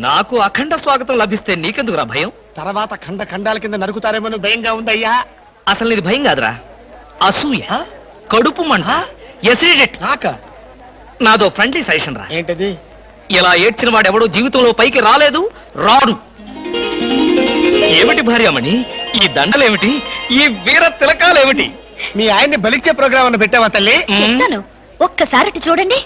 నాకు అఖండ స్వాగతం లభిస్తే నీకెందుకురా భయం? తర్వాత ఖండ ఖండాల కింద నరుకుతారేమో భయంగా ఉందయ్యా. అసలు ఇది భయం కాదురా, అసూయ, కడుపు మంట, ఎసిడిటీ. నాదో ఫ్రెండ్లీ సజెషన్ రా. ఏంటది? ఇలా ఏడ్చిన వాడెవడో జీవితంలో పైకి రాలేదు, రాడు. ఏమిటి భార్యామణి ఈ దండలేమిటి, ఈ వీర తిలకాలేమిటి? మీ ఆయన్ని బలిచ్చే ప్రోగ్రామ్ అన్న పెట్టావా తల్లి? ఒక్కసారి చూడండి.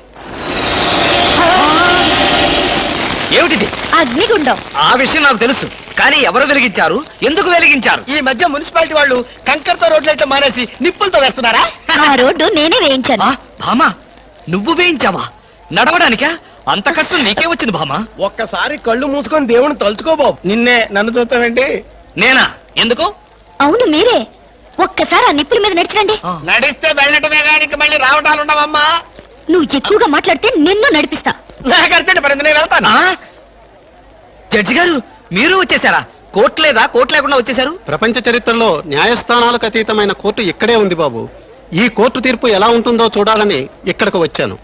ఏమిటిది? అగ్నిగుండం. ఆ విషయం నాకు తెలుసు, కానీ ఎవరు వెలిగించారు, ఎందుకు వెలిగించారు? ఈ మధ్య మున్సిపాలిటీ వాళ్ళు కంకర్తో రోడ్లు అయితే మానేసి నిప్పులతో వేస్తున్నారా? ఆ రోడ్డు నేనే వేయించాను. భామా, నువ్వు వేయించావా? నడవడానికా? అంత కష్టం నీకే వచ్చింది భామా? ఒక్కసారి కళ్ళు మూసుకొని దేవుని తలుచుకో బాబు. నిన్నే, నన్ను చూస్తావేంటి? నేనా? ఎందుకు? అవును మీరే. ఒక్కసారి ఆ నిప్పుల మీద నడిచిరండి. నడిస్తే వెళ్ళటమే కానీ మళ్ళీ రావటాలు ఉండవమ్మా. నువ్వు ఎక్కువగా మాట్లాడితే నిన్ను నడిపిస్తా. నాకర్చండి పడింది, నేను వెళ్తాను. జడ్జి గారు మీరు వచ్చేసారా? కోర్టు లేదా? కోర్టు లేకుండా వచ్చేసారు? ప్రపంచ చరిత్రలో న్యాయస్థానాలకు అతీతమైన కోర్టు ఇక్కడే ఉంది బాబు. ఈ కోర్టు తీర్పు ఎలా ఉంటుందో చూడాలని ఇక్కడికి వచ్చాను.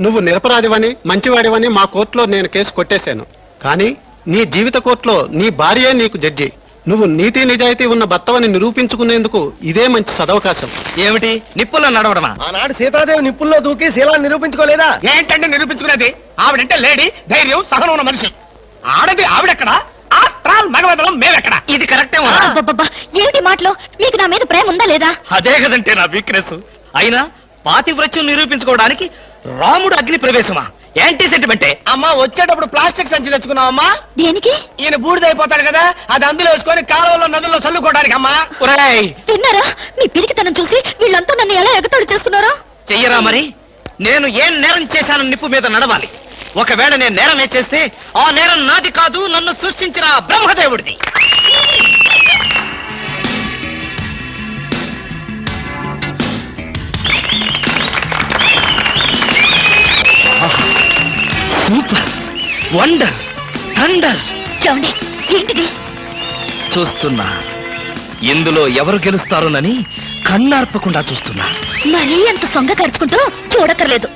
నువ్వు నిరపరాధివని, మంచివాడివని మా కోర్టులో నేను కేసు కొట్టేశాను. కానీ నీ జీవిత కోర్టులో నీ భార్యే నీకు జడ్జి. నువ్వు నీతి నిజాయితీ ఉన్న భర్తవని నిరూపించుకునేందుకు ఇదే మంచి సదవకాశం. ఏమిటి నిప్పుల్లో నడవడమా? ఆనాడు సీతాదేవి నిప్పుల్లో దూకి శీలాన్ని నిరూపించుకోలేదా? ఏంటంటే నిరూపించుకునేది? ఆవిడంటే లేడీ, ధైర్యం, సహనం ఉన్న మనిషి. ఆడది ఆవిడెక్కడ, మగవదలం మేమెక్కడ? ఇది కరెక్టే. ఏమిటి మాటలు? మీకు నా మీద ప్రేమ ఉందా లేదా? అదే కదంటే నా వీక్నెస్. అయినా పాతివ్రత్యం నిరూపించుకోవడానికి రాముడు అగ్ని ప్రవేశమా? యాంటీ సెంటిమెంటే. అమ్మా, వచ్చేటప్పుడు ప్లాస్టిక్ సంచి తెచ్చుకున్నావమ్మా. దేనికి? ఈయన బూడిదైపోతాడు కదా, అది అందులో వేసుకొని కాలువలో నదుల్లో చల్లుకోవడానికి. అమ్మా విన్నారా? మీ పిరికితనం చూసి వీళ్ళంతా నన్ను ఎలా ఎగతాడు చేస్తున్నారో. చెయ్యరా మరి? నేను ఏం నేరం చేశాను నిప్పు మీద నడవాలి. ఒకవేళ నేను నేరం చేస్తే ఆ నేరం నాది కాదు, నన్ను సృష్టించిన బ్రహ్మదేవుడిది. Super, wonder, thunder. ఏంటిది? చూస్తున్నా, ఇందులో ఎవరు గెలుస్తారోనని కన్నార్పకుండా చూస్తున్నా. మరీ అంత సొంగ ఖర్చుకుంటూ చూడక్కర్లేదు.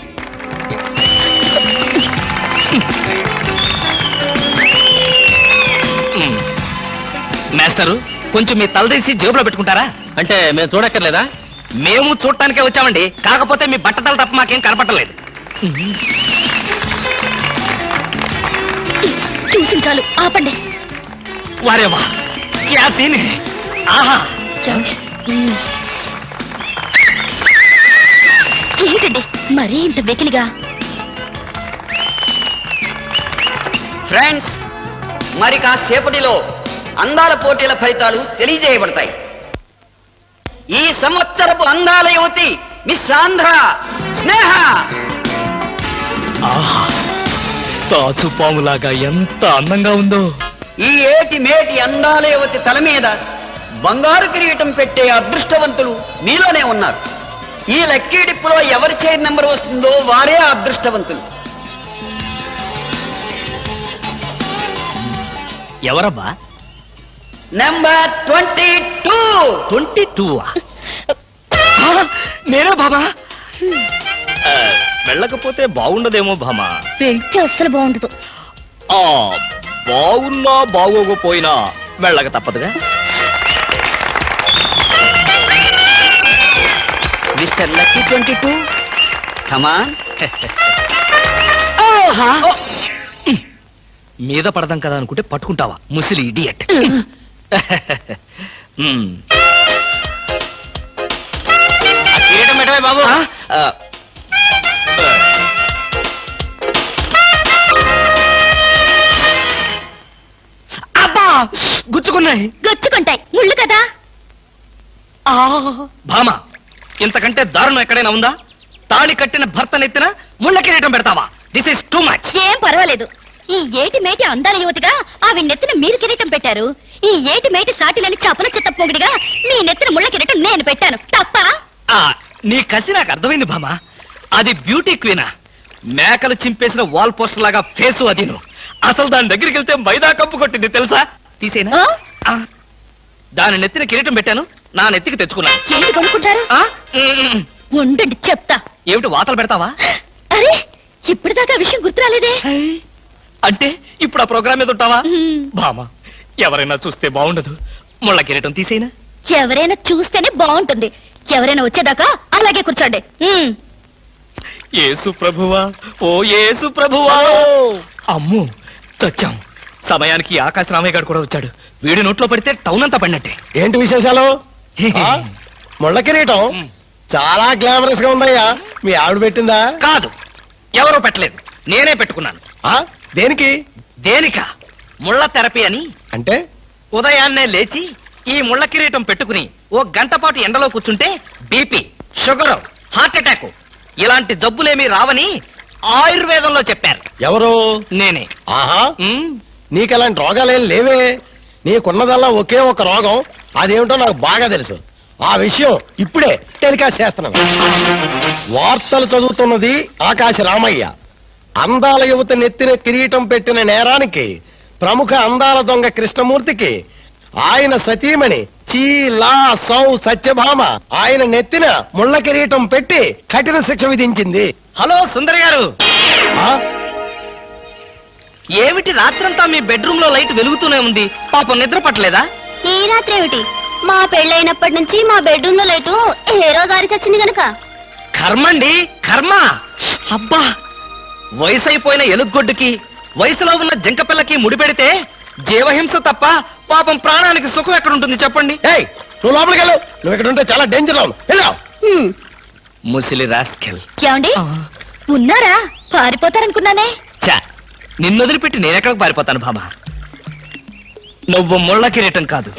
మాస్టరు, కొంచెం మీ తలదీసి జేబులో పెట్టుకుంటారా? అంటే మేము చూడక్కర్లేదా? మేము చూడటానికే వచ్చామండి, కాకపోతే మీ బట్టతలు తప్ప మాకేం కనపట్టలేదు. చూసి చాలు, ఆపండి. వారేవా, క్యా సీన్ హై. ఆహా, ఏంటండి మరీ ఇంత వెకిలిగా? ఫ్రెండ్స్, మరి కాసేపటిలో అందాల పోటీల ఫలితాలు తెలియజేయబడతాయి. ఈ సంవత్సరపు అందాల యువతి మిస్ ఆంధ్ర స్నేహ. ఆహా, తాచుపాములాగా ఎంత అందంగా ఉందో. ఈ ఏటి మేటి అందాల యువతి తల మీద బంగారు కిరీటం పెట్టే అదృష్టవంతులు మీలోనే ఉన్నారు. ఈ లక్కీ డిప్పులో ఎవరి చైర్ నెంబర్ వస్తుందో వారే అదృష్టవంతులు. ఎవరబ్బా? నెంబర్ 22. 22? నేనే బాబా. వెళ్ళకపోతే బాగుండదేమో భామా. వెళ్తే అస్సలు బాగుండదు. బాగున్నా బాగోకపోయినా వెళ్ళక తప్పదుగా. మిస్టర్ లక్కీ 22, కమాన్. మీద పడదాం కదా అనుకుంటే పట్టుకుంటావా ముసిలి ఇడియట్. బాబు, అబ్బా, గుచ్చుకున్నాయి. గుచ్చుకుంటాయి, ముళ్ళు కదా. భామ, ఇంతకంటే దారుణం ఎక్కడైనా ఉందా? తాళి కట్టిన భర్త నెత్తిన ముళ్ళ కిరీటం పెడతావా? This is too much. ఏం పర్వాలేదు. ఈ ఏటి మేటి అందాల యువతిగా ఆవి నెత్తిన మీరు కిరీటం పెట్టారు. ఈ ఏటి మేటి సాటిలని చపల చెత్త పొగిడిగా మీ నెత్తిన ముళ్ళ కిరీటం నేను పెట్టాను. తప్ప? నీ కసి నాకు అర్థమైంది భామ. అది బ్యూటీ క్వీనా? మేకలు చింపేసిన వాల్ పోస్టర్ లాగా ఫేసు అది. అసలు దాని దగ్గరికి వెళ్తే మైదా కప్పు కొట్టింది తెలుసా? తీసేనా? దాని నెత్తిన కిరీటం పెట్టాను, నా నెత్తికి తెచ్చుకున్నాను. ఏంటి కొనుక్కుంటారు? ఉండండి చెప్తా. ఏమిటి వాతలు పెడతావా? అరే, ఇప్పటిదాకా విషయం గుర్తురాలేదే. అంటే ఇప్పుడు ఆ ప్రోగ్రామ్ మీద ఉంటావా మ్మ్. భామ ఎవరైనా చూస్తే బాగుండదు ముళ్ళ కిరీటం తీసేనా ఎవరైనా చూస్తేనే బాగుంటుంది. ఎవరైనా వచ్చేదాకా అలాగే కూర్చోండి. యేసు ప్రభువా ఓ యేసు ప్రభువా అమ్ము చచ్చాం. సమయానికి ఆకాశ రామయ్య గారు కూడా వచ్చాడు. వీడి నోట్లో పడితే టౌన్ అంతా పడినట్టే. ఏంటి విశేషాలు? ఆ? ముళ్ళ కిరీటం చాలా గ్లామరస్ గా ఉందయ్యా. మీ ఆవిడ పెట్టిందా? కాదు, ఎవరో పెట్టలేదు, నేనే పెట్టుకున్నాను. ఆ? దేనికి? దేనిక? ముళ్ళ థెరపీ అని. అంటే ఉదయాన్నే లేచి ఈ ముళ్ళ కిరీటం పెట్టుకుని ఓ గంట పాటు ఎండలో కూర్చుంటే బీపీ, షుగర్, హార్ట్ అటాక్ ఇలాంటి జబ్బులేమీ రావని ఆయుర్వేదంలో చెప్పారు. ఎవరు? నేనే. ఆహా, ఉమ్, నీకు అలాంటి రోగాలేం లేవే. నీకున్నదల్లా ఒకే ఒక రోగం, అదేమిటో నాకు బాగా తెలుసు. ఆ విషయం ఇప్పుడే టెలికాస్ట్ చేస్తున్నాను. వార్తలు చదువుతున్నది ఆకాశ రామయ్య. అందాల యువత నెత్తిన కిరీటం పెట్టిన నేరానికి ప్రముఖ అందాల దొంగ కృష్ణమూర్తికి ఆయన సతీమణి చీలా సౌ సత్యభామ ఆయన నెత్తిన ముళ్ళ కిరీటం పెట్టి కఠిన శిక్ష విధించింది. హలో సుందరి గారు, ఆ? ఏమిటి రాత్రంతా మీ బెడ్రూమ్ లో లైట్ వెలుగుతూనే ఉంది? పాపం నిద్ర పట్టలేదా? ఈ రాత్రి ఏమిటి? మా పెళ్ళైనప్పటి నుంచి మా బెడ్రూమ్ లో లైటు ఏరో గారి చచ్చింది గనక. కర్మండి, కర్మ. అబ్బా, వయసు అయిపోయిన ఎలుగొడ్డుకి వయసులో ఉన్న జింక పిల్లకి ముడిపెడితే జీవహింస తప్ప పాపం ప్రాణానికి సుఖం ఎక్కడుంటుంది చెప్పండి? ఏయ్, నువ్వు లోపలికి వెళ్ళు. నువ్వు ఇక్కడ ఉంటే చాలా డేంజర్ అవును. వెళ్ళు. ముసిలి రాస్కెల్. ఏమండి ఉన్నారా? పారిపోతారనుకున్నానే. చా, నిన్ను వదిలిపెట్టి నేనెక్కడికి పారిపోతాను భామ? నువ్వు ముళ్ళ కిరీటం కాదు,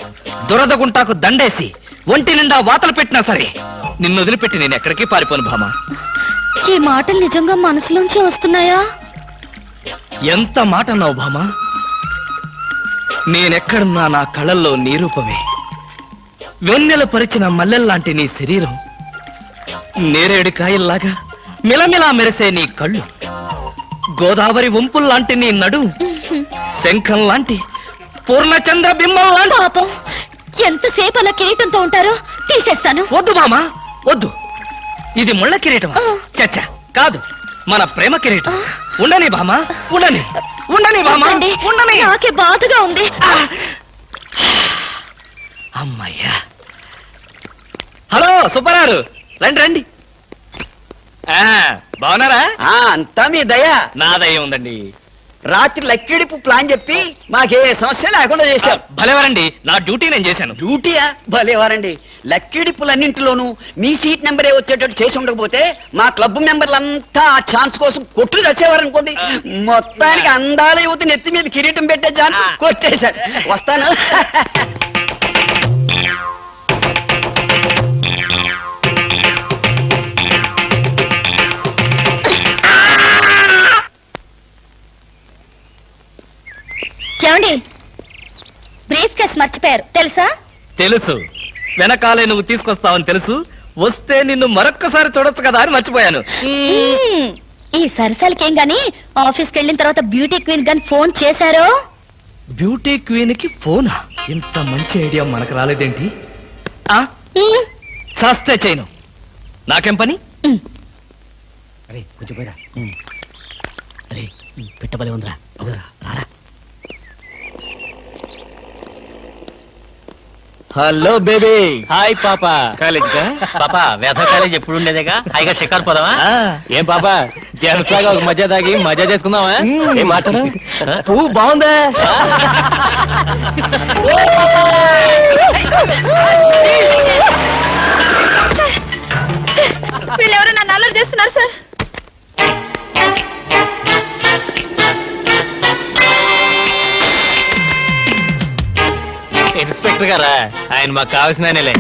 దురద గుంటాకు దండేసి ఒంటి నిండా వాతలు పెట్టినా సరే నిన్ను వదిలిపెట్టి నేను ఎక్కడికి పారిపోను భామ. ఈ మాటలు నిజంగా మనసులోంచి వస్తున్నాయా? ఎంత మాట అన్నావు భామ? నేనెక్కడున్నా నా కళ్ళల్లో నీ రూపమే. వెన్నెల పరిచిన మల్లెల్లాంటి నీ శరీరం, నేరేడు కాయల్లాగా మిలమిలా మెరిసే నీ కళ్ళు, గోదావరి వంపుల్లాంటి నీ నడు, శంఖం లాంటి పూర్ణచంద్ర బింబం లాంటి. పాపం, ఎంతసేపు అలా కిరీటంతో ఉంటారో తీసేస్తాను. వద్దు మామా, వద్దు. ఇది ముళ్ళ కిరీటం చచ్చా కాదు, మన ప్రేమ కిరీటం. ఉండని బామా, ఉండని, ఉండని బామా, వద్దండి, ఉండని. నాకే బాధగా ఉంది. అమ్మయ్యా. హలో సుబ్బారావు, రండి రండి. బాగున్నారా? అంతా మీ దయ. నా దయ ఉందండి. రాత్రి లక్కిడిపు ప్లాన్ చెప్పి మాకే సమస్య లేకుండా చేశారు. భలేవారండి, నా డ్యూటీ నేను చేశాను. డ్యూటీయా? భలేవారండి. లక్కిడిపులన్నింటిలోనూ మీ సీట్ నెంబరే వచ్చేటట్టు చేసి ఉండకపోతే మా క్లబ్ మెంబర్లంతా ఆ ఛాన్స్ కోసం కొట్లు తెచ్చేవారనుకోండి. మొత్తానికి అందాల యువత నెత్తి మీద కిరీటం పెట్టే ఛాన్స్ కొట్టేశారు. వస్తాను. ఏమండి, బ్రీఫ్ కేస్ మర్చిపోయారు తెలుసా? తెలుసు, వెనకాలే నువ్వు తీసుకొస్తావని తెలుసు. వస్తే నిన్ను మరొక్కసారి చూడొచ్చు కదా అని మర్చిపోయాను. ఈ సరసాలకేం గాని ఆఫీస్కి వెళ్ళిన తర్వాత బ్యూటీ క్వీన్ గాని ఫోన్ చేశారో? బ్యూటీ క్వీన్ కి ఫోనా? ఇంత మంచి ఐడియా మనకు రాలేదేంటి? చస్తే చేయను, నాకేం పని? అరే కొంచెం పోయిరా. అరే పెట్టబలే ఉందిరా. రారా. Hello baby. హాయ్ పాప. కాలేజ్ పాప వేద కాలేజ్ ఎప్పుడు ఉండేదేగా? హాయిగా షికారు పోదామా? ఏం పాప, జనసాగా ఒక మజా తాగి మజా చేసుకుందామా? ఏం మాట్లాడు? పువ్వు బాగుందా? వీళ్ళెవరో నన్ను అల్లరి చేస్తున్నారు సార్. ఇన్స్పెక్టర్ గారా? ఆయన మాకు కావాల్సిన ఆయనలే.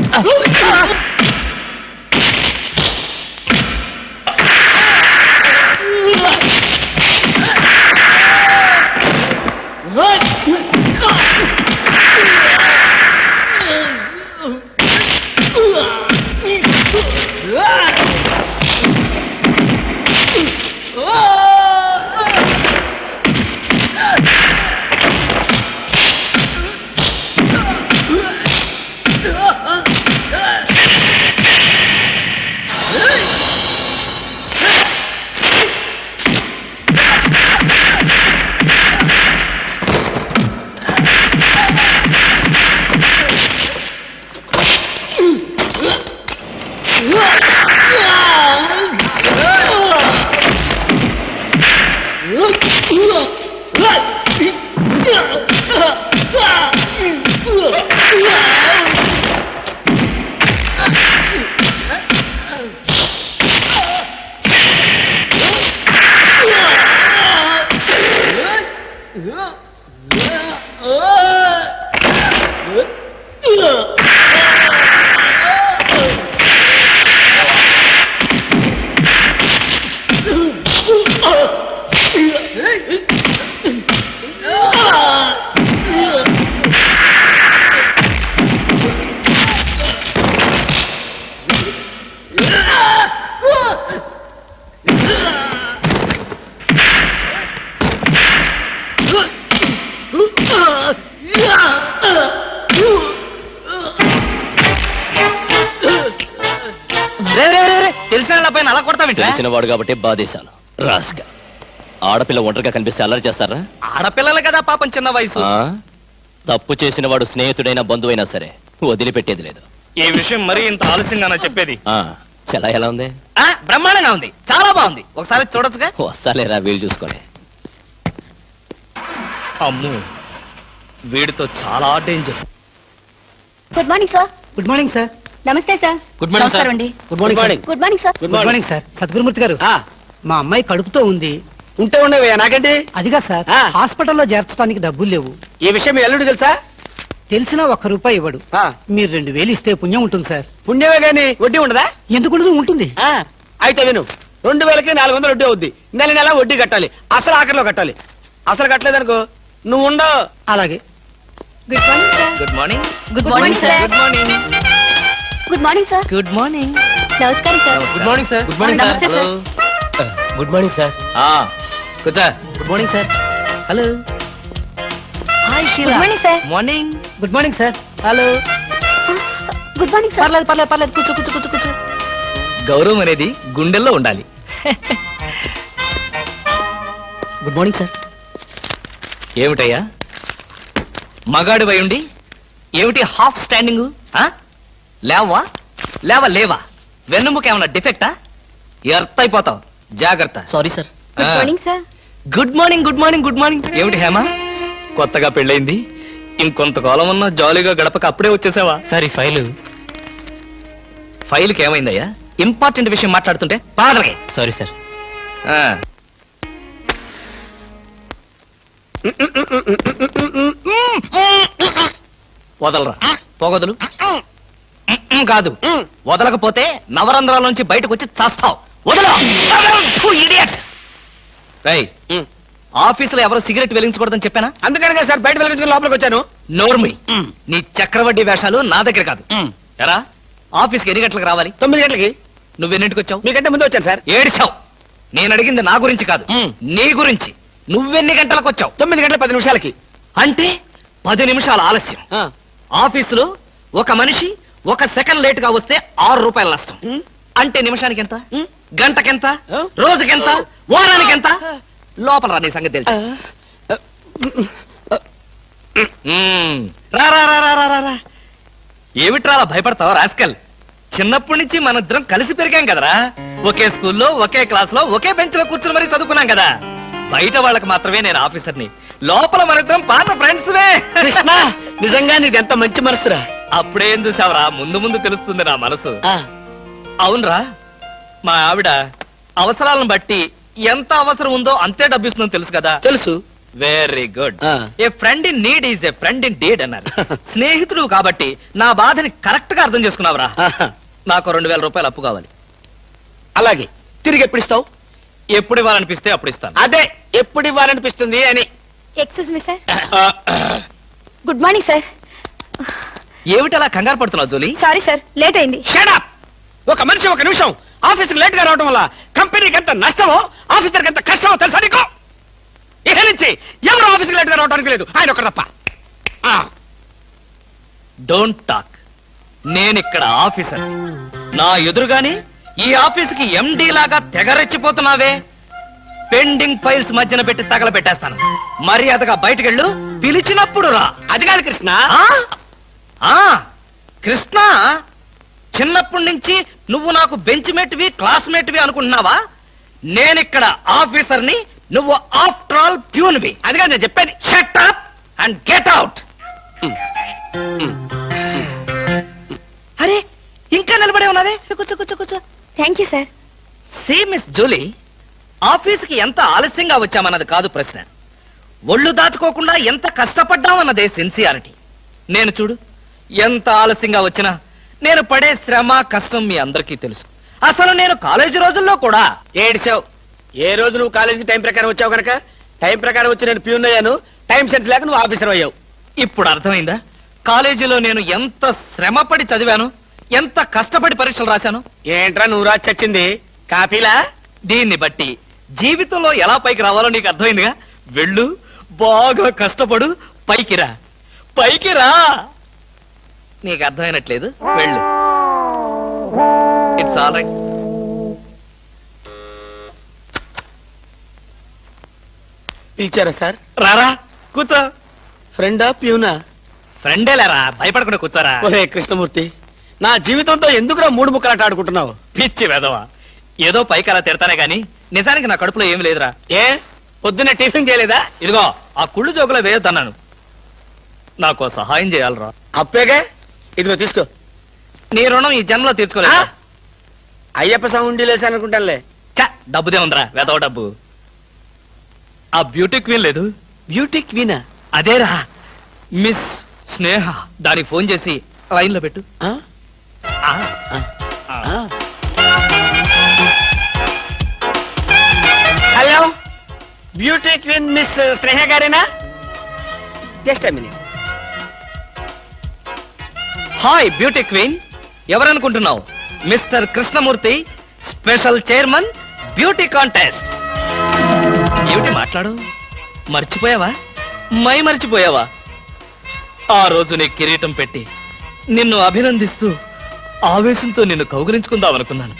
తెలిసిన వాళ్ళ పైన అలా కొడతావేంటి? తెలిసినవాడు కాబట్టి బాధేశాను. రాస్గా ఆడపిల్ల ఒంటరిగా కనిపిస్తే అల్లరి చేస్తారా? ఆడపిల్లలు కదా పాపం, చిన్న వయసు. ఆ? తప్పు చేసిన వాడు స్నేహితుడైనా బంధువైనా సరే వదిలిపెట్టేది లేదు. ఈ విషయం మరీ ఇంత ఆలస్యంగా చెప్పేది. ఆ చలా ఎలా ఉంది? బ్రహ్మాండంగా ఉంది, చాలా బాగుంది. ఒకసారి చూడొచ్చుగా? వస్తాలేరా వీలు చూసుకొని. అమ్ము, వీడితో చాలా danger. Good morning sir. Good morning sir. నమస్తే సార్. Good morning sir. నమస్కారం అండి. Good morning sir. Good morning sir. Good morning sir. Sadgurumurthy గారు, మా అమ్మాయి కడుపుతో ఉంది. ఉంటే ఉండేవే నాకండి. అదిగా సార్, ఆ. హాస్పిటల్లో చేర్చడానికి డబ్బులు లేవు. ఈ విషయం మీ అల్లుడు తెలుసా? తెలిసినా ₹1 ఇవ్వడు. ఆ, మీరు 2000 ఇస్తే పుణ్యం ఉంటుంది సార్. పుణ్యమే గాని వడ్డీ ఉండదా? ఎందుకు ఉంటుంది? ఆ, అయితే విను, 2000కి 400 వడ్డీ అవుద్ది. నెల నెల వడ్డీ కట్టాలి, అసలు ఆఖరిలో కట్టాలి. అసలు కట్టలేదనుకో నువ్వు ఉండవు. అలాగే. Good morning sir. Good morning. Good morning sir. Good morning. Good morning sir. Good morning. నమస్కారం sir. Good morning sir. Good morning నమస్తే సార్. Good morning sir. కూర్చో. Good morning sir. Hello. Hi good morning sir. Morning. Good morning sir. Hello. Good morning sir. పర్లేదు కూర్చో. గౌరవం అనేది గుండెల్లో ఉండాలి. Good morning sir. ఏమిటయ్యా మగాడు ఉండి ఏమిటి హాఫ్ స్టాండింగ్? లేవా వెన్నుముక ఏమన్నా డిఫెక్టా? ఎర్త్ అయిపోతావు, జాగ్రత్త. Sorry sir. Good morning sir. Good morning. ఏమిటి హేమ, కొత్తగా పెళ్ళైంది, ఇంకొంతకాలం ఉన్నా జాలీగా గడపక అప్పుడే వచ్చేసావా? సారీ ఫైల్కి ఏమైందయ్యా? ఇంపార్టెంట్ విషయం మాట్లాడుతుంటే పాడరే. Sorry sir. వదలరా, పొగదులు. కాదు, వదలకపోతే నవరంధ్రాల్లోంచి బయటకు వచ్చి చస్తావు. వదల. ఆఫీసులో ఎవరో సిగరెట్ వెలిగించకూడదని చెప్పానా? అందుకనే సార్ బయట వెళ్ళి లోపలికి వచ్చాను. నోర్మి, నీ చక్రవడ్డీ వేషాలు నా దగ్గర కాదు. ఎరా, ఆఫీస్కి ఎన్ని గంటలకు రావాలి? 9 గంటలకి. నువ్వెన్నింటికి వచ్చావు? మీకంటే ముందు వచ్చాను సార్. ఏడిచావు. నేను అడిగింది నా గురించి కాదు, నీ గురించి. నువ్వెన్ని గంటలకు వచ్చావు? 9 గంటల 10 నిమిషాలకి. అంటే 10 నిమిషాల ఆలస్యం. ఆ, ఆఫీసులో ఒక మనిషి 1 సెకండ్ లేట్ గా వస్తే ₹6 నష్టం. అంటే నిమిషానికి ఎంత? గంటకెంత? రోజుకెంత? వారానికి ఎంత? లోపల రా, నీ సంగతి తెలుసు. రా. ఏమిట్రా అలా భయపడతావు రాస్కల్? చిన్నప్పటి నుంచి మనిద్దరం కలిసి పెరిగాం కదరా. ఒకే స్కూల్లో, ఒకే క్లాస్ లో, ఒకే బెంచ్ లో కూర్చుని మరీ చదువుకున్నాం కదా. బయట వాళ్ళకి మాత్రమే నేను ఆఫీసర్ని, లోపల మనిద్దరం పాత ఫ్రెండ్స్. కృష్ణ, నిజంగా నీది ఎంత మంచి మనసురా. అప్పుడేం చూసావురా, ముందు ముందు తెలుస్తుంది నా మనసు. ఆ, అవునరా, మా ఆవిడ అవసరాలను బట్టి ఎంత అవసరం ఉందో అంతే డబ్బిస్తుందని తెలుసు కదా. తెలుసు. Very good. ఆ. A friend in need is a friend indeed అన్నారు. స్నేహితుడు కాబట్టి నా బాధని కరెక్ట్ గా అర్థం చేసుకున్నావురా. ఆహా. నాకు ₹2000 అప్పు కావాలి. అలాగే. తిరిగి ఎప్పుడు ఇస్తావు? ఎప్పుడు ఇవ్వాలనిపిస్తే అప్పుడు ఇస్తాను. అదే, ఎప్పుడు ఇవ్వాలనిపిస్తుంది అని. Excuse me sir. Good morning sir. ఏమిటి అలా కంగారు పడుతున్నావు జోలీ? సారీ సార్, లేట్ అయింది. Shut up! ఒక మనిషి 1 నిమిషం ఆఫీసుకు లేట్ గా రావడం వల్ల కంపెనీకి ఎంత నష్టమో, ఆఫీసర్కి ఎంత కష్టమో తెలుసా నీకు? ఇక నుంచి ఎవరు ఆఫీసుకు లేట్ గా రావడానికి లేదు, ఆయన ఒకరు తప్ప. Don't talk. నేనిక్కడ ఆఫీసర్. నా ఎదురుగానే ఈ ఆఫీసుకి ఎండి లాగా తెగరెచ్చిపోతున్నావే. పెండింగ్ ఫైల్స్ మధ్యన పెట్టి తగలబెట్టేస్తాను. మర్యాదగా బయటకెళ్ళు, పిలిచినప్పుడు రా. అది కాదు కృష్ణ. కృష్ణ, చిన్నప్పటి నుంచి నువ్వు నాకు బెంచ్ మేట్వి, క్లాస్మేట్వి అనుకుంటున్నావా? నేనిక్కడ ఆఫీసర్ని, నువ్వు ఆఫ్టర్ ఆల్ ప్యూన్వి. అది కాదు నేను చెప్పేది. Shut up and get out. అరే, ఇంకా నిలబడే ఉన్నావే? కూర్చో. Thank you sir. See Miss Julie, ఆఫీసుకి ఎంత ఆలస్యంగా వచ్చామన్నది కాదు ప్రశ్న. ఒళ్ళు దాచుకోకుండా ఎంత కష్టపడ్డామన్నదే సిన్సియారిటీ. నేను చూడు, ఎంత ఆలస్యంగా వచ్చినా నేను పడే శ్రమ కష్టం మీ అందరికీ తెలుసు. అసలు నేను కాలేజీ రోజుల్లో కూడా ఏడిచావు. ఏ రోజు నువ్వు కాలేజీకి టైం ప్రకారం వచ్చావు కనుక టైం ప్రకారం వచ్చి నేను ప్యూన్ అయ్యాను. టైం సెన్స్ లేక నువ్వు ఆఫీసర్ అయ్యావు. ఇప్పుడు అర్థమైందా కాలేజీలో నేను ఎంత శ్రమపడి చదివాను, ఎంత కష్టపడి పరీక్షలు రాశాను? ఏంట్రా నువ్వు రాసి చచ్చింది కాపీలా? దీన్ని బట్టి జీవితంలో ఎలా పైకి రావాలో నీకు అర్థమైందిగా. వెళ్ళు, బాగా కష్టపడు, పైకి రా, పైకి రా. నీకు అర్థమైనట్లేదు, వెళ్ళు. It's all right. పిలిచారా సార్? రారా, కూర్చో. ఫ్రెండా ప్యూనా? ఫ్రెండేలేరా, భయపడకుండా కూర్చోరా. ఒరే కృష్ణమూర్తి, నా జీవితంతో ఎందుకురా మూడు ముక్కలాట ఆడుకుంటున్నావు? పిచ్చి వెదవా, ఏదో పైకి అలా తిడతానే గాని నిజానికి నా కడుపులో ఏం లేదురా. ఏ పొద్దున్న టిఫిన్ చేయలేదా? ఇదిగో ఆ కుళ్ళు జోకులో వేయొద్దన్నాను. నాకు ఓ సహాయం చేయాలరా. అప్పేగా, ఇదిగో తీసుకో. నీ రుణం ఈ జన్మలో తీర్చుకోలేదు. అయ్యప్ప సౌండి లేసానుకుంటానులే. డబ్బుదే ఉందిరా, వెదవ డబ్బు. ఆ బ్యూటీ క్వీన్ లేదు, బ్యూటీ క్వీనా? అదేరా మిస్ స్నేహ. దానికి ఫోన్ చేసి లైన్ లో పెట్టు. ఆ? ఆ, ఆ. Hello, beauty queen miss Sneha గారేనా? Just a minute. Hi beauty queen, ఎవరనుకుంటున్నావు? Mister Krishnamurthy, special chairman, beauty contest. ఏమిటి మాట్లాడు? మర్చిపోయావా? మర్చిపోయావా? ఆ రోజు నీ కిరీటం పెట్టి నిన్ను అభినందిస్తూ ఆవేశంతో నిన్ను కౌగిలించుకుందామనుకున్నాను.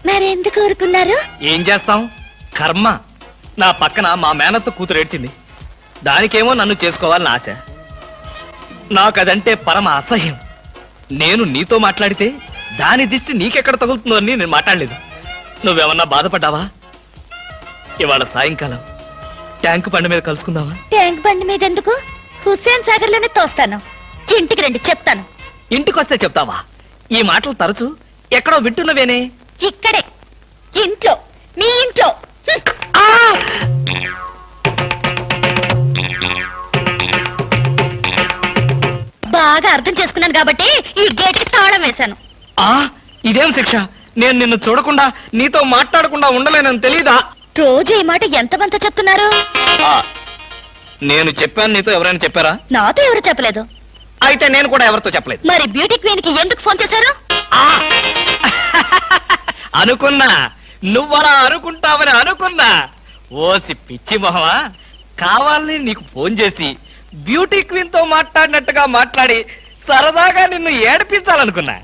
మరెందుకు ఊరుకున్నారు? ఏం చేస్తాం, కర్మ. నా పక్కన మా మేనత్త కూతురు ఏడ్చింది. దానికేమో నన్ను చేసుకోవాలని ఆశ. నాకదంటే పరమ అసహ్యం. నేను నీతో మాట్లాడితే దాని దిష్టి నీకెక్కడ తగులుతుందో అని నేను మాట్లాడలేదు. నువ్వేమన్నా బాధపడ్డావా? ఇవాళ సాయంకాలం ట్యాంకు బండి మీద కలుసుకుందావా? ట్యాంక్ బండి మీద ఎందుకు? హుస్సేన్ సాగర్ లోనే తోస్తాను. ఇంటికి రండి, చెప్తాను. ఇంటికొస్తే చెప్తావా? ఈ మాటలు తరచు ఎక్కడో వింటున్నవేనే. ఇక్కడే, ఇంట్లో, మీ ఇంట్లో. బాగా అర్థం చేసుకున్నాను కాబట్టి ఈ గేట్ కి తాళం వేశాను. ఇదేం శిక్ష? నేను నిన్ను చూడకుండా నీతో మాట్లాడకుండా ఉండలేనని తెలీదా? రోజు ఈ మాట ఎంతమంత చెప్తున్నారు? నేను చెప్పాను, నీతో ఎవరైనా చెప్పారా? నాతో ఎవరు చెప్పలేదు. అయితే నేను కూడా ఎవరితో చెప్పలేదు. మరి బ్యూటీ క్వీన్ కి ఎందుకు ఫోన్ చేశారు? అనుకున్నా, నువ్వలా అనుకుంటావని అనుకున్నా. ఓసి పిచ్చి మొహమా, కావాలని నీకు ఫోన్ చేసి బ్యూటీ క్వీన్ తో మాట్లాడినట్టుగా మాట్లాడి సరదాగా నిన్ను ఏడిపించాలనుకున్నా.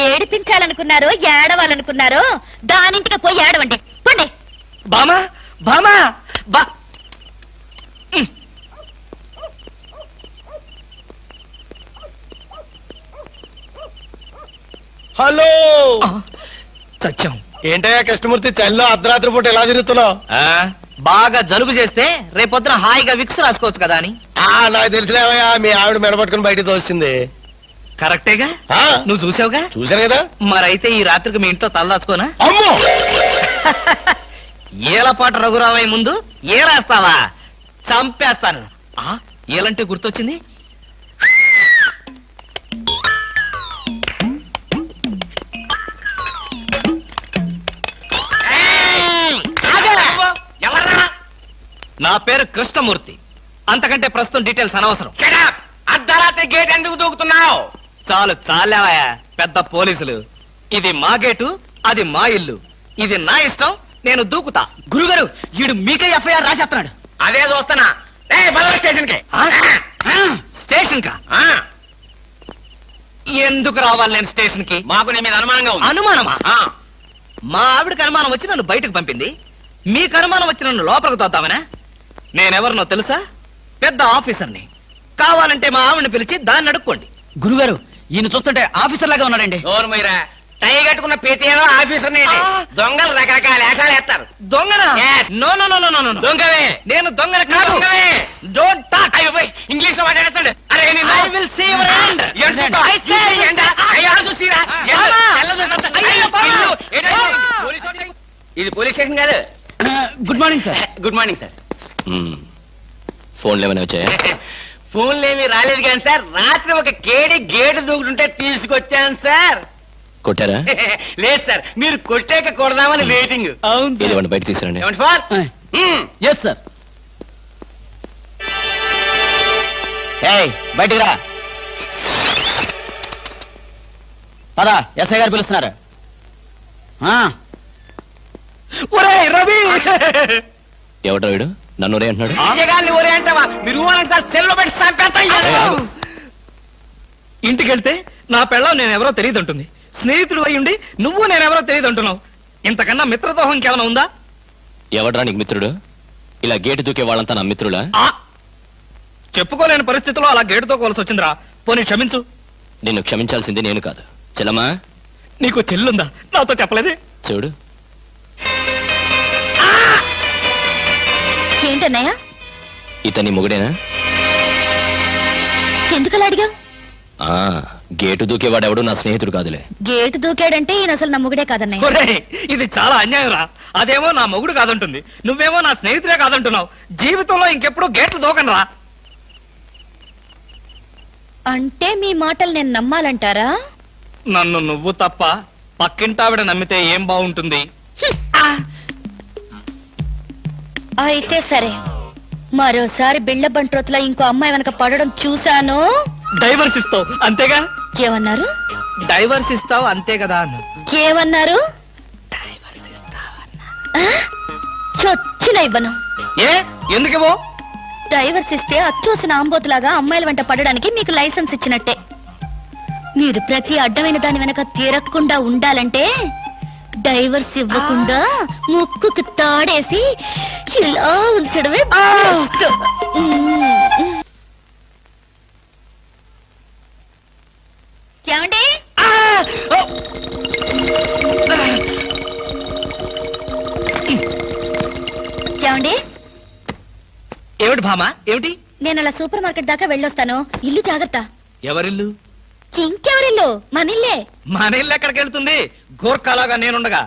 ఏడిపించాలనుకున్నారో ఏడవాలనుకున్నారో దానింటికి పోయి ఏడవండి, పండి. బామా బామా బా. హలో, సత్యం. ఏంటయ్యా కృష్ణమూర్తి, చల్లో అర్ధరాత్రి పూట ఎలా తిరుగుతున్నావు? బాగా జలుబు చేస్తే రేపొద్దున హాయిగా విక్స్ రాసుకోవచ్చు కదా అని. నాకు తెలిసినవయ్యా, మీ ఆవిడ మెడపట్టుకుని బయటికి తోస్తుంది. కరెక్టేగా, నువ్వు చూసావుగా. చూశాను కదా. మరైతే ఈ రాత్రికి మీ ఇంట్లో తలదాచుకోనా? అమ్మో, ఏలపాట రఘురామయ్య ముందు ఏలేస్తావా? చంపేస్తాను. ఏలంటే గుర్తొచ్చింది. నా పేరు కృష్ణమూర్తి. అంతకంటే ప్రస్తుతం డీటెయిల్స్ అనవసరం. అర్ధరాత్రి గేట్ ఎందుకు దూకుతున్నావు? చాలు చాలావయ్యా, పెద్ద పోలీసులు. ఇది మా గేటు, అది మా ఇల్లు. ఇది నా ఇష్టం, నేను దూకుతా. గురుగారు, వీడు మీకే ఎఫ్ఐఆర్ రాసేస్తున్నాడు. అదే చూస్తున్నా. స్టేషన్ కి. స్టేషన్ కా? ఎందుకు రావాలి నేను స్టేషన్ కి? మాకు నీ మీద అనుమానంగా ఉంది. అనుమానమా? మా ఆవిడకి అనుమానం వచ్చి నన్ను బయటకు పంపింది. మీకు అనుమానం వచ్చి నన్ను లోపలికి తోద్దామనా? నేనెవరినో తెలుసా? పెద్ద ఆఫీసర్ని. కావాలంటే మా ఆవిడని పిలిచి దాన్ని అడుక్కోండి. గురుగారు, ఈయన చూస్తుంటే ఆఫీసర్ లాగా ఉన్నాడండి. నోరు మీరా, టై కట్టుకున్న పేటీలో ఆఫీసర్ దొంగలు రకరకాల వేషాలు వేస్తారు. దొంగనా? Yes. No no no no no. దొంగవే. నేను దొంగన కాదు. Don't talk. ఇంగ్లీష్ లో మాట్లాడతాడు. అరే I will see your hand. I say. ఇది పోలీస్ స్టేషన్ కాదు. Good morning sir. Good morning sir. ఫోన్లు ఏమైనా వచ్చాయా? ఫోన్లు ఏమీ రాలేదు కానీ సార్, రాత్రి ఒక కేడి గేటు దూకుంటుంటే తీసుకొచ్చాను సార్. కొట్టారా? లేదు సార్, మీరు కొట్టాక కొడదామని వెయిటింగ్. ఇదివ్వండి, బయట తీసుకురండి. ఏమండి ఫార్? Yes sir. బయటికి రా. పదా, ఎస్ఐ గారు పిలుస్తున్నారు. ఒరేయ్ రవి, ఎవడ్రా వీడు? నన్ను రే అంటున్నాడు. విజయగాన్ని ఒరే అంటావా? మీరు ఊరంటే సార్ సెల్లో పెట్టి చంపేస్తాం. ఇంటికి వెళ్తే నా పెళ్ళం నేనెవరో తెలియదు అంటుంది. స్నేహితుడు అయి ఉండి నువ్వు నేనెవరో తెలియదు అంటున్నావు. ఇంతకన్నా మిత్రదోహం ఇంకేమైనా ఉందా? ఎవడ్రా నీకు మిత్రుడు? ఇలా గేటు దూకే వాళ్ళంతా నా మిత్రులా? చెప్పుకోలేని పరిస్థితిలో అలా గేటుతో కోల్సి వచ్చిందిరా. పోనీ క్షమించు. నిన్ను క్షమించాల్సింది నేను కాదు. చెల్లమ్మా, నీకు చెల్లుందా? నాతో చెప్పలేదే. చూడు, ఏంటన్నయ్య? ఇతని మొగుడేనా? ఎందుకలా అడిగావు? గేటు దూకేవాడెవడు నా స్నేహితుడు కాదులే. గేటు దూకాడంటే ఈయన అసలు నమ్ముగుడే కాదన్నయ్య. ఒరేయ్, ఇది చాలా అన్యాయం రా. అదేమో నా మొగుడు కాదంటుంది, నువ్వేమో నా స్నేహితుడే కాదంటున్నావు. జీవితంలో ఇంకెప్పుడు గేట్లు దూకను రా. అంటే మీ మాటలు నేను నమ్మాలంటారా? నన్ను నువ్వు తప్ప పక్కింటావిడ నమ్మితే ఏం బాగుంటుంది? అయితే సరే, మరోసారి బిళ్ళ బంట్రోతులో ఇంకో అమ్మాయి వెనక పడడం చూశాను. డైవర్స్ ఇస్తావు అంతేగా? ఏమన్నారు? డైవర్స్ ఇస్తావు అంతే కదా అన్న. ఏమన్నారు? చొచ్చిన ఇవ్వను. ఏ ఎందుకేమో? డైవర్స్ ఇస్తే అచ్చూసిన ఆంబోతులాగా అమ్మాయిల వెంట పడడానికి మీకు లైసెన్స్ ఇచ్చినట్టే. మీరు ప్రతి అడ్డమైన దాని వెనక తీరకుండా ఉండాలంటే డైవర్స్ ఇవ్వకుండా ముక్కుకు తాడేసి ఇలా ఉంచడమే బెస్ట్. ఏమండి? ఏమండి? ఏమిటి భామా, ఏమిటి? నేను అలా సూపర్ మార్కెట్ దాకా వెళ్ళొస్తాను. ఇల్లు జాగ్రత్త. ఎవరిల్లు? ఇంకెవరిల్లు? మనిల్లే. మన ఇల్లు ఎక్కడికి వెళ్తుంది? గోర్ఖాలాగా నేనుండగా.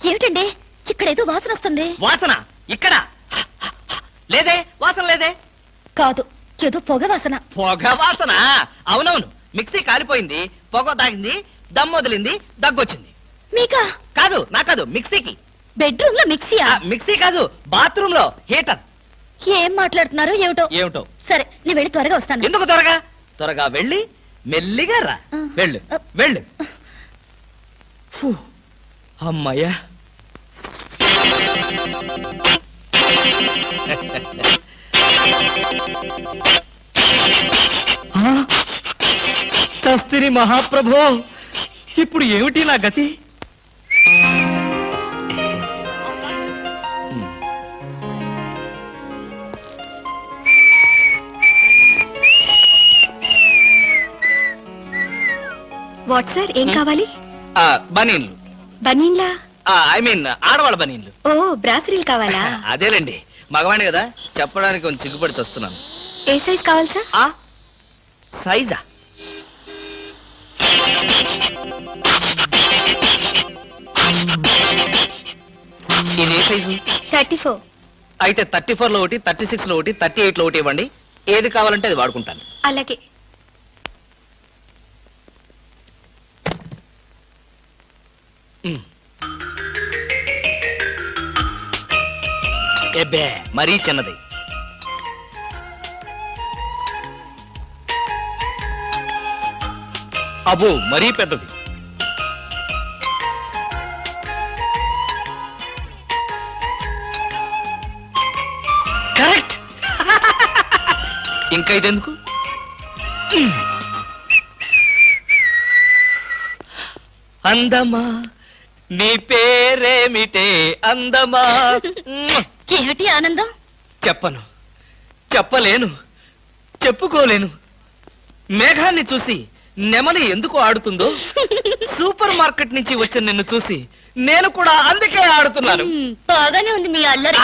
ఏమిటండి, ఇక్కడేదో వాసన వస్తుంది. వాసన? ఇక్కడ లేదే, వాసన లేదే. కాదు, ఏదో పొగ వాసన. పొగ వాసన? అవునవును, మిక్సీ కాలిపోయింది, పొగ తాగింది, దమ్ము వదిలింది, దగ్గొచ్చింది. మీకా? కాదు, నా కాదు, మిక్సీకి. బెడ్రూమ్ లో మిక్సీయా? మిక్సీ కాదు, బాత్రూమ్ లో హీటర్. ఏం మాట్లాడుతున్నారు ఏమిటో? ఏమిటో? సరే, నేను వెళ్ళి త్వరగా వస్తాను. ఎందుకు త్వరగా? త్వరగా వెళ్ళి మెల్లిగా రా. వెళ్ళు వెళ్ళు. ఫు, అమ్మయ్యా. చస్తిరి మహాప్రభో, ఇప్పుడు ఏమిటి నా గతి? వాట్ సార్, ఏం కావాలి? బనీన్లు. బనీన్లా? ఐ మీన్ ఆడవాళ్ళ బనీన్లు. ఓ, బ్రాసరీలు కావాలా? అదేలేండి, మగవాణి కదా, చెప్పడానికి కొంచెం సిగ్గుపడి వస్తున్నాను. ఏ సైజ్ కావాలి సార్? సైజా? ఇది ఏ సైజు? 34. అయితే 34 లో ఒకటి, 36 లో ఒకటి, 38 లో ఒకటి ఇవ్వండి. ఏది కావాలంటే అది వాడుకుంటాను. అలాగే. ఎబ్బే, మరీ చిన్నది. అబ్బో, మరీ పెద్దది. కరెక్ట్. ఇంకా ఇదెందుకు? అందమా నీ పేరేమిటే అందమా? ఏమిటి ఆనందం? చెప్పను, చెప్పలేను, చెప్పుకోలేను. మేఘాన్ని చూసి నెమలి ఎందుకు ఆడుతుందో, సూపర్ మార్కెట్ నుంచి వచ్చిన నిన్ను చూసి నేను కూడా అందుకే ఆడుతున్నాను. బాగానే ఉంది మీ అల్లరి.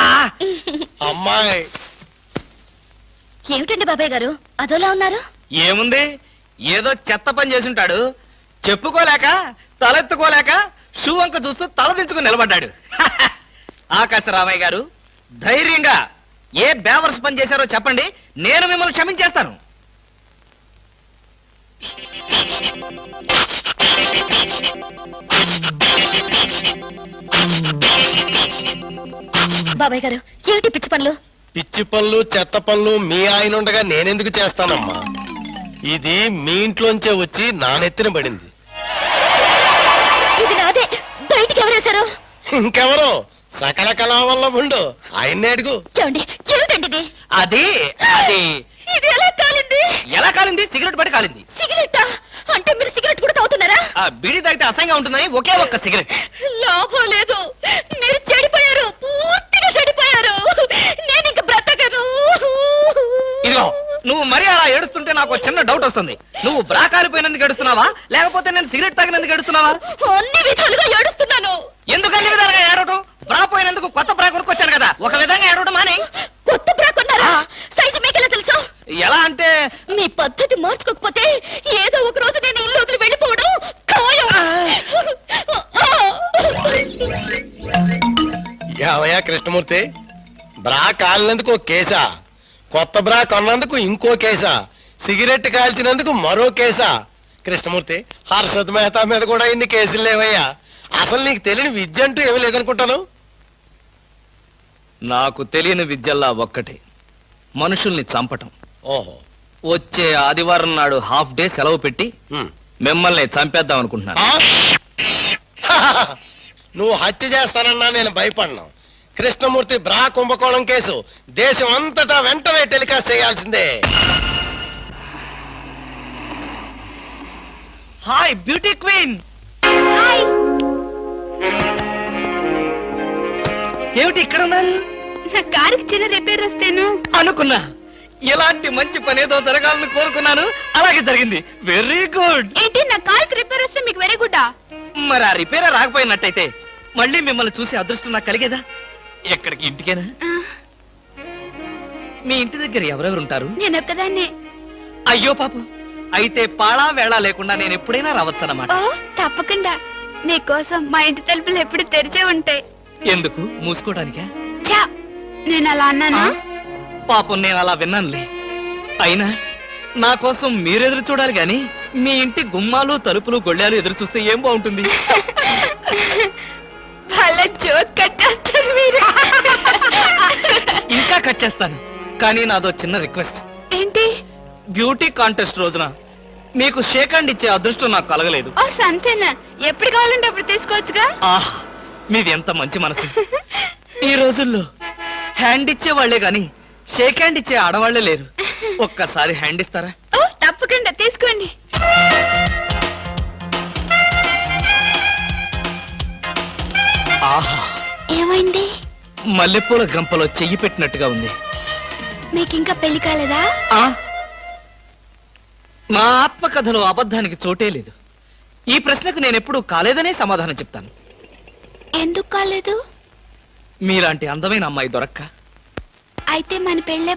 అమ్మాయి ఏమిటండి బాబాయ్ గారు అదోలా ఉన్నారు? ఏముంది, ఏదో చెత్త పని చేసుంటాడు. చెప్పుకోలేక, తలెత్తుకోలేక షూ వంక చూస్తూ తలదించుకుని నిలబడ్డాడు. ఆకాశరామయ్య గారు, ధైర్యంగా ఏ బేవర్స్ పని చేశారో చెప్పండి, నేను మిమ్మల్ని క్షమించేస్తాను. బాబాయ్ గారు, ఏమిటి పిచ్చి పనులు? పిచ్చి పనులు చెత్త పనులు మీ ఆయన ఉండగా నేనెందుకు చేస్తానమ్మా? ఇది మీ ఇంట్లోంచే వచ్చి నా నెత్తిన పడింది. ఇది నాదే. బయటికి ఎవరేశారు? ఇంకెవరో సకల కళా వల్ల ఉండు ఆయన్నే అడుగు. ఏమండి, ఏమిటండి ఇది? అది అది ఇది ఎలా కాలింది? ఎలా కాలింది? సిగరెట్ పడి కాలింది. సిగరెట్టా? అంటే మీరు సిగరెట్ కూడా తాగుతున్నారా? ఆ బీడీ తాగితే అసహ్యంగా ఉంటుందని ఒకే ఒక్క సిగరెట్. లాభం లేదు, మీరు చెడిపోయారు, పూర్తిగా చెడిపోయారు. నేను ఇంక బ్రతకను. ఇదిగో, నువ్వు మరీ అలా ఏడుస్తుంటే నాకు ఒక చిన్న డౌట్ వస్తుంది. నువ్వు బ్రా కాలిపోయినందుకు ఏడుస్తున్నావా, లేకపోతే నేను సిగరెట్ తాగినందుకు ఏడుస్తున్నావా? అన్ని విధాలుగా ఏడుస్తున్నాను. ఎందుకు అన్ని విధాలుగా ఏడవటం? బ్రా పోయినందుకు కొత్త బ్రా కొనుక్కొచ్చాను కదా, ఒక విధంగా ఏడవడం మాని. కొత్త బ్రా కొన్నారా? సైజు మీకెలా తెలుసు? ఎలా అంటే మీ పద్ధతి మార్చుకోకపోతే ఏదో ఒక రోజు నేను ఇల్లు వదిలి వెళ్ళిపోవడం ఖాయం. యావయ్యా కృష్ణమూర్తి, బ్రా కాలినందుకు ఒక కేసా, కొత్త బ్రా కొన్నందుకు ఇంకో కేసా, సిగరెట్ కాల్చినందుకు మరో కేసా? కృష్ణమూర్తి, హర్షద్ మెహతా మీద కూడా ఇన్ని కేసులు లేవయ్యా. అసలు నీకు తెలియని విద్య అంటూ ఏమీ లేదనుకుంటాను. నాకు తెలియని విద్యల్లా ఒక్కటే, మనుషుల్ని చంపటం. ఓహో. వచ్చే ఆదివారం నాడు హాఫ్ డే సెలవు పెట్టి ఉమ్. మిమ్మల్ని చంపేద్దాం అనుకుంటున్నాను. ఆ? నువ్వు హత్య చేస్తానన్నా నేను భయపడ్ను. కృష్ణమూర్తి బ్రా కుంభకోణం కేసు దేశం అంతటా వెంటనే టెలికాస్ట్ చేయాల్సిందే. Hi beauty queen. ఏమిటి ఇక్కడ ఉన్నారు? నా కారుకి చిన్న రిపేర్ వస్తేను అనుకున్నా, ఇలాంటి మంచి పని ఏదో జరగాలని కోరుకున్నాను, అలాగే జరిగింది. Very good. ఏంటి, నా కారుకి రిపేర్ వస్తే మీకు వెరీ గుడ్? మరి ఆ రిపేర్ రాకపోయినట్టయితే మళ్ళీ మిమ్మల్ని చూసి అదృష్టం నాకు కలిగేదా? ఎక్కడికి? ఇంటికేనా? మీ ఇంటి దగ్గర ఎవరెవరు ఉంటారు? నేను ఒక్కదాన్నే. అయ్యో పాపం, అయితే పాళా వేళ లేకుండా నేను ఎప్పుడైనా రావచ్చన్నమాట. ఓ తప్పకుండా, నీకోసం మా ఇంటి తలుపులు ఎప్పుడు తెరిచే ఉంటాయి. ఎందుకు? మూసుకోవడానికా? ఛా, నేను అలా అన్నానా? పాపం, నేను అలా విన్నానులే. అయినా నా కోసం మీరెదురు చూడాలి గాని మీ ఇంటి గుమ్మాలు తలుపులు గొళ్ళాలు ఎదురు చూస్తే ఏం బాగుంటుంది? భలే జోక్ కట్టేస్తారు మీరు. ఇంకా కట్ చేస్తాను, కానీ నాదో చిన్న రిక్వెస్ట్. ఏంటి? బ్యూటీ కాంటెస్ట్ రోజున మీకు షేక్ హ్యాండ్ ఇచ్చే అదృష్టం నాకు కలగలేదు. ఓ సంతేనా? ఎప్పుడు కావాలంటే అప్పుడు తీసుకోవచ్చుగా. ఆహ్, మీది ఎంత మంచి మనసు. ఈ రోజుల్లో హ్యాండ్ ఇచ్చే వాళ్లే గాని షేక్ హ్యాండ్ ఇచ్చే ఆడవాళ్లే లేరు. ఒక్కసారి హ్యాండ్ ఇస్తారా? ఓ తప్పకుండా, తీసుకోండి. ఆహా, ఏమైంది? మల్లెపూల గంపలో చెయ్యి పెట్టినట్టుగా ఉంది. మీకింకా పెళ్లి కాలేదా? ఆ, నా ఆత్మకథలో అబద్ధానికి చోటే లేదు. ఈ ప్రశ్నకు నేనెప్పుడూ కాలేదనే సమాధానం చెప్తాను. ఎందుకు కాలేదు? మీలాంటి అందమైన అమ్మాయి దొరక్క. అయితే మన పెళ్ళే